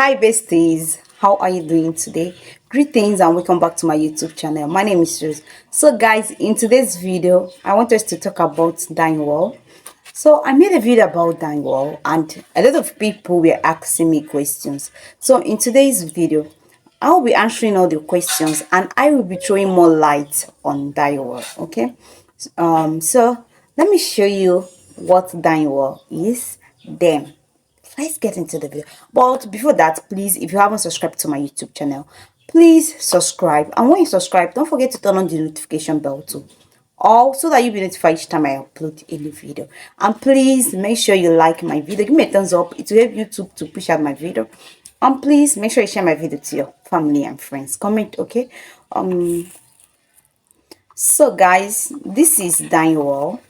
Hi besties, how are you doing today? Greetings and welcome back to my YouTube channel. My name is Rose. So guys, in today's video I want us to talk about Dynewell. So I made a video about Dynewell and a lot of people were asking me questions. So in today's video I will be answering all the questions and I will be throwing more light on Dynewell. Okay, so let me show you what Dynewell is. Then let's get into the video. But before that, please, if you haven't subscribed to my YouTube channel, please subscribe. And when you subscribe, don't forget to turn on the notification bell too, all so that you'll be notified each time I upload a new video. And please make sure you like my video, give me a thumbs up. It will help YouTube to push out my video. And please make sure you share my video to your family and friends. Comment, okay? So guys, this is Dynewell.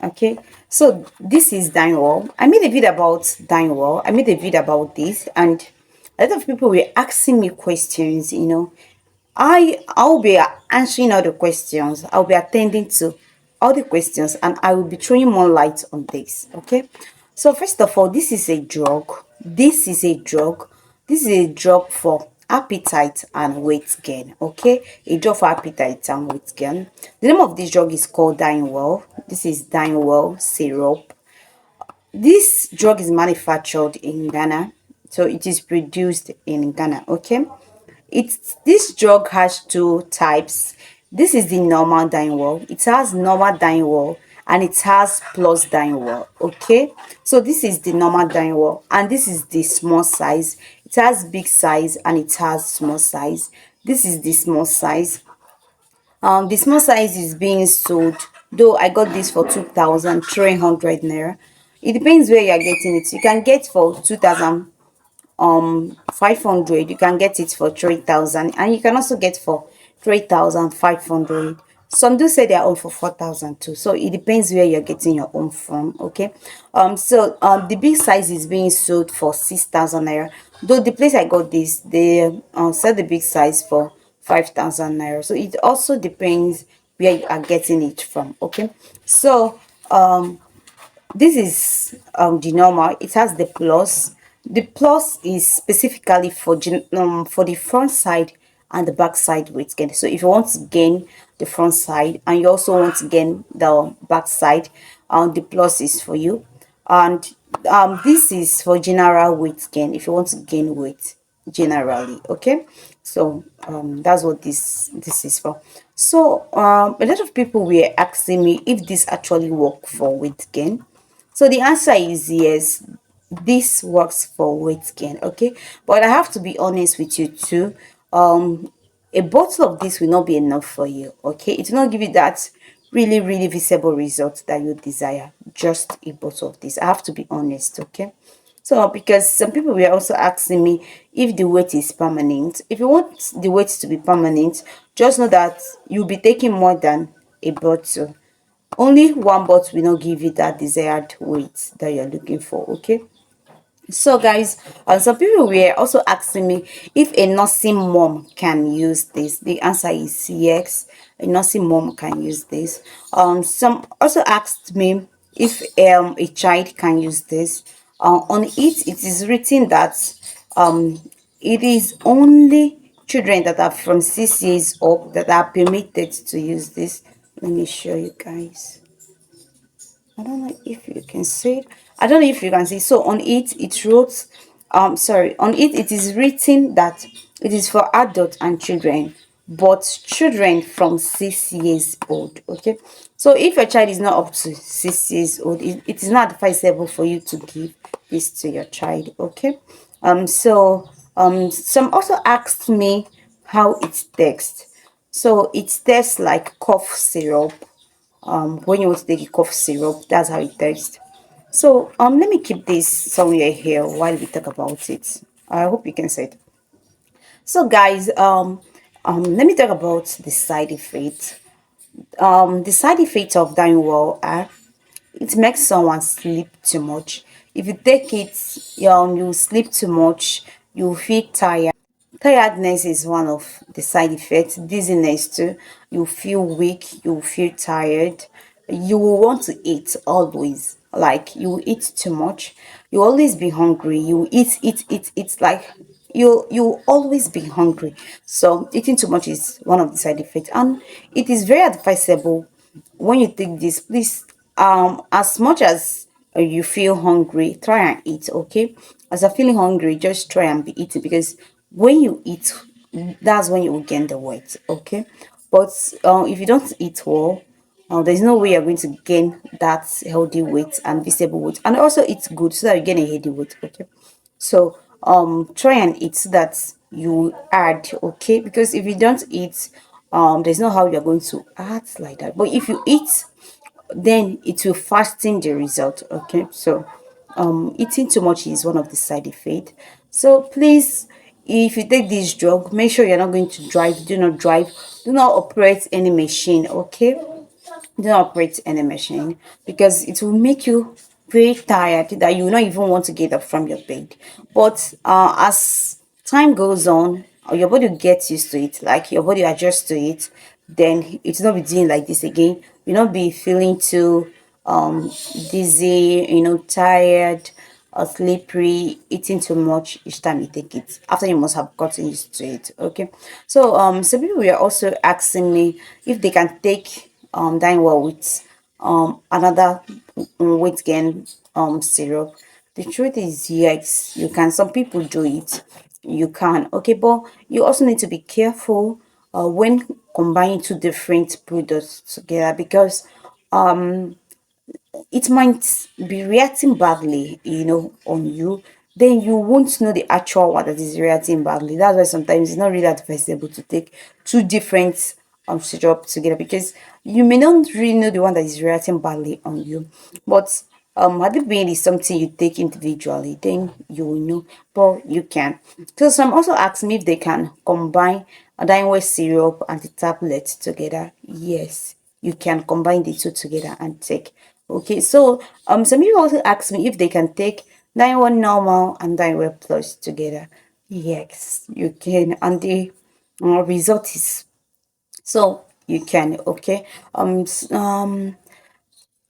Okay, so this is Dynewell. I made a video about Dynewell. I made a video about this and a lot of people were asking me questions. I'll be answering all the questions. I'll be attending to all the questions and I will be throwing more light on this. Okay, so first of all, this is a drug. This is a drug for appetite and weight gain. Okay, a drug for appetite and weight gain. The name of this drug is called Dynewell. This is Dynewell syrup. This drug is manufactured in Ghana, so it is produced in Ghana. Okay, this drug has two types. This is the normal Dynewell. It has normal Dynewell and it has plus Dynewell. Okay, so this is the normal Dynewell and this is the small size. It has big size and it has small size. This is the small size. The small size is being sold, though I got this for 2,300 naira. It depends where you are getting it. You can get for 2,500. You can get it for 3,000 and you can also get for 3,500. Some do say they are on for 4,000 too, so it depends where you're getting your own from. Okay, the big size is being sold for 6,000 naira, though the place I got this, they sell the big size for 5,000 naira. So it also depends where you are getting it from. Okay, so this is the normal. It has the plus. The plus is specifically for the front side and the back side weight gain. So if you want to gain the front side and you also want to gain the back side, the plus is for you. And this is for general weight gain if you want to gain weight generally. Okay, so that's what this is for. So a lot of people were asking me if this actually work for weight gain. So the answer is yes, this works for weight gain. Okay, but I have to be honest with you too. A bottle of this will not be enough for you. Okay, it will not give you that really visible result that you desire. Just a bottle of this, I have to be honest. Okay, so because some people were also asking me if the weight is permanent. If you want the weight to be permanent, just know that you'll be taking more than a bottle. Only one bottle will not give you that desired weight that you're looking for. Okay, so guys, some people were also asking me if a nursing mom can use this. The answer is yes, a nursing mom can use this. Some also asked me if a child can use this. On it is written that it is only children that are from 6 years up that are permitted to use this. Let me show you guys. I don't know if you can see it. I don't know if you can see. So on it wrote, on it is written that it is for adults and children, but children from 6 years old. Okay, so if your child is not up to 6 years old, it is not advisable for you to give this to your child. Okay, some also asked me how it tastes. So it tastes like cough syrup. When you want to take a cough syrup, that's how it tastes. So let me keep this somewhere here while we talk about it. I hope you can see it. So guys, let me talk about the side effects. The side effects of Dynewell are it makes someone sleep too much. If you take it, you sleep too much, you feel tired. Tiredness is one of the side effects. Dizziness too. You feel weak, you feel tired. You will want to eat always. Like you eat too much. You always be hungry. You eat. It's like you always be hungry. So eating too much is one of the side effects, and it is very advisable when you take this. Please, as much as you feel hungry, try and eat. Okay, as you're feeling hungry, just try and be eating, because when you eat, that's when you will gain the weight. Okay, but if you don't eat well, there's no way you're going to gain that healthy weight and visible weight, and also it's good so that you gain a healthy weight. Okay, so try and eat so that you add. Okay, because if you don't eat, there's no how you're going to add like that. But if you eat, then it will fasten the result. Okay, so eating too much is one of the side effects. So please, if you take this drug, make sure you're not going to drive. Do not drive. Do not operate any machine. Okay, do not operate any machine, because it will make you very tired that you will not even want to get up from your bed. But as time goes on, your body will get used to it, like your body adjusts to it, then it's not be doing like this again. You'll not be feeling too dizzy, tired or slippery, eating too much each time you take it, after you must have gotten used to it. Okay, so some people were also asking me if they can take Dynewell with another weight gain syrup. The truth is, yes, you can. Some people do it. You can. Okay, but you also need to be careful when combining two different products together, because it might be reacting badly, on you. Then you won't know the actual one that is reacting badly. That's why sometimes it's not really advisable to take two different syrup together, because you may not really know the one that is reacting badly on you. But had it been is something you take individually, then you will know. But you can. So some also ask me if they can combine a Dynewell syrup and the tablet together. Yes, you can combine the two together and take. Okay, so some people also ask me if they can take Dynewell normal and Dynewell plus together. Yes, you can, and the result is, so you can. Okay,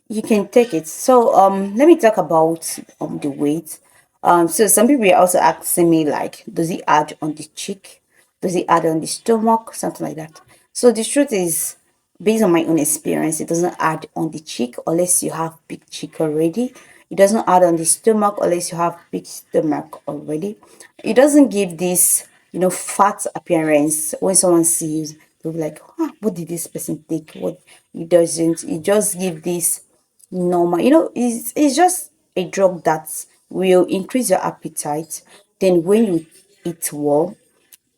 you can take it. So let me talk about the weight. So some people are also asking me, like, does it add on the cheek, does it add on the stomach, something like that. So the truth is, based on my own experience, it doesn't add on the cheek unless you have big cheek already. It doesn't add on the stomach unless you have big stomach already. It doesn't give this, fat appearance. When someone sees, they'll be like, what did this person take? What? It doesn't. It just give this normal. It's just a drug that will increase your appetite. Then when you eat well,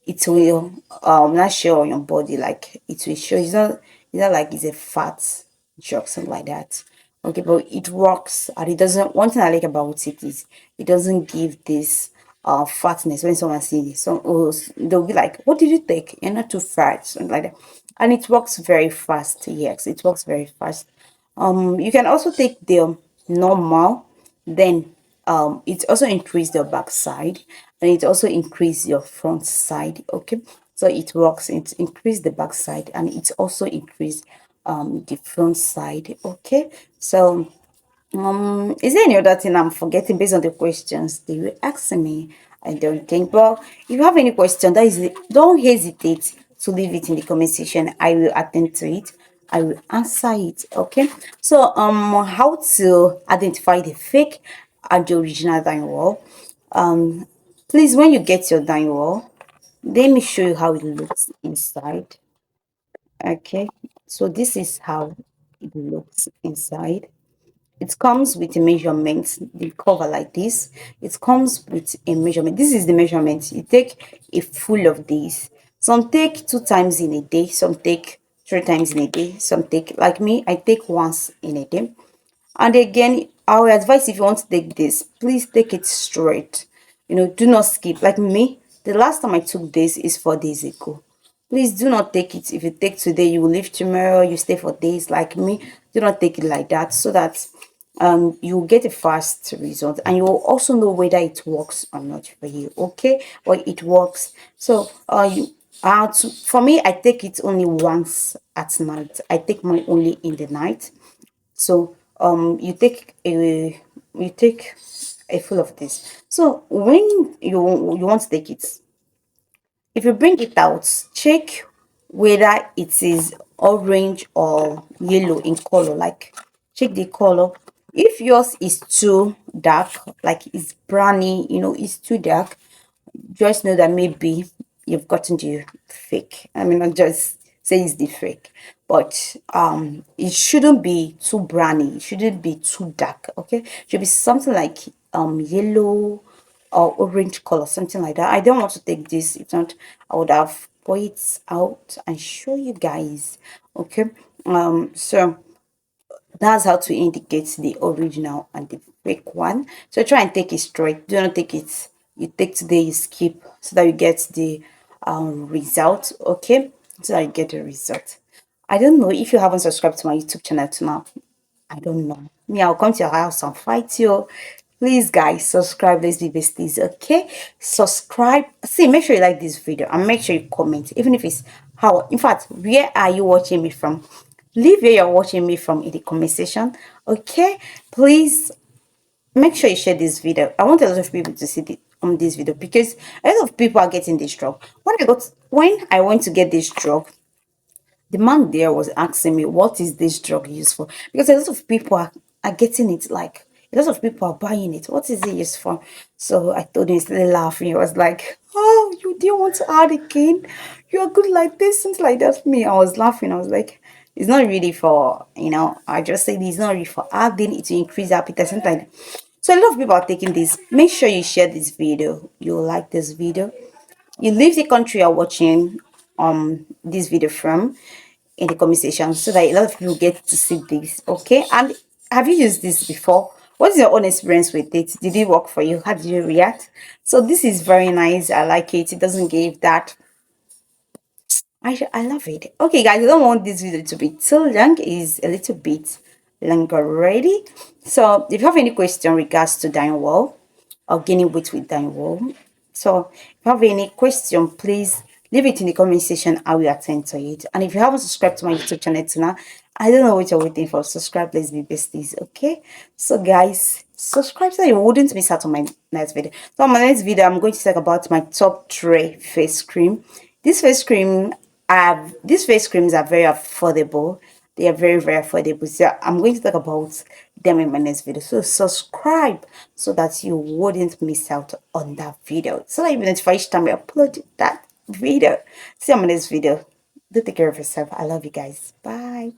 it will not show on your body, like it will show. It's not like it's a fat drug, something like that. Okay, but it works, and it doesn't. One thing I like about it is it doesn't give this fatness. When someone sees it, they'll be like, what did you take? You're not too fat, something like that. And it works very fast. Yes, it works very fast. You can also take the normal, then it also increase your back side, and it also increase your front side. Okay, so it works. It increase the back side, and it also increase the front side. Okay, so is there any other thing I'm forgetting based on the questions they were asking me? I don't think. But if you have any question, that is it, don't hesitate to leave it in the comment section. I will attend to it. I will answer it. Okay. So how to identify the fake and the original Dynewell? Please, when you get your Dynewell, let me show you how it looks inside. Okay. So this is how it looks inside. It comes with a measurement, the cover like this. It comes with a measurement. This is the measurement. You take a full of these. Some take 2 times in a day, some take 3 times in a day, some take, like me, I take once in a day. And again, I would advise, if you want to take this, please take it straight. Do not skip. Like me, the last time I took this is 4 days ago. Please do not take it. If you take today, you will leave tomorrow, you stay for days. Like me, do not take it like that, so that you will get a fast result, and you will also know whether it works or not for you. Okay, or it works. So for me, I take it only once at night. I take mine only in the night. So you take a full of this. So when you want to take it, if you bring it out, check whether it is orange or yellow in color. Like, check the color. If yours is too dark, like it's browny, it's too dark, just know that maybe you've gotten the fake. I mean, not just say it's the fake, but it shouldn't be too browny. It shouldn't be too dark. Okay, it should be something like yellow or orange color, something like that. I don't want to take this. If not, I would have pour it out and show you guys. Okay, so that's how to indicate the original and the fake one. So try and take it straight. Do not take it. You take today, you skip, so that you get the result. Okay, so that you get the result. I don't know if you haven't subscribed to my YouTube channel to now. I don't know. Me, I'll come to your house and fight you. Please, guys, subscribe. Let's be besties, okay? Subscribe. See, make sure you like this video and make sure you comment, even if it's how. In fact, where are you watching me from? Leave where you're watching me from in the comment section, okay? Please make sure you share this video. I want a lot of people to see this video because a lot of people are getting this drug. When I went to get this drug, the man there was asking me, what is this drug used for? Because a lot of people are getting it, like a lot of people are buying it. What is it used for? So I told him, he's really laughing. He was like, oh, you didn't want to add again? You're good like this, things like that. Me, I was laughing. I was like, it's not really for, I just said it's not really for adding it to increase appetite, something like that. So a lot of people are taking this. Make sure you share this video. You'll like this video. You leave the country you're watching this video from in the comment section so that a lot of people get to see this. Okay, and have you used this before? What's your own experience with it? Did it work for you? How did you react? So this is very nice. I like it. It doesn't give that. I love it. Okay, guys, I don't want this video to be too long. It's a little bit long already. So if you have any question regards to Dynewell or gaining weight with Dynewell, so if you have any question, please leave it in the comment section. I will attend to it. And if you haven't subscribed to my YouTube channel now, I don't know what you're waiting for. Subscribe. Let's be besties. Okay. So guys, subscribe so you wouldn't miss out on my next video. So on my next video, I'm going to talk about my top 3 face cream. These face creams are very affordable. They are very, very affordable. So I'm going to talk about them in my next video. So subscribe so that you wouldn't miss out on that video. So that you'll be notified each time I upload that video. See you on my next video. Do take care of yourself. I love you guys. Bye.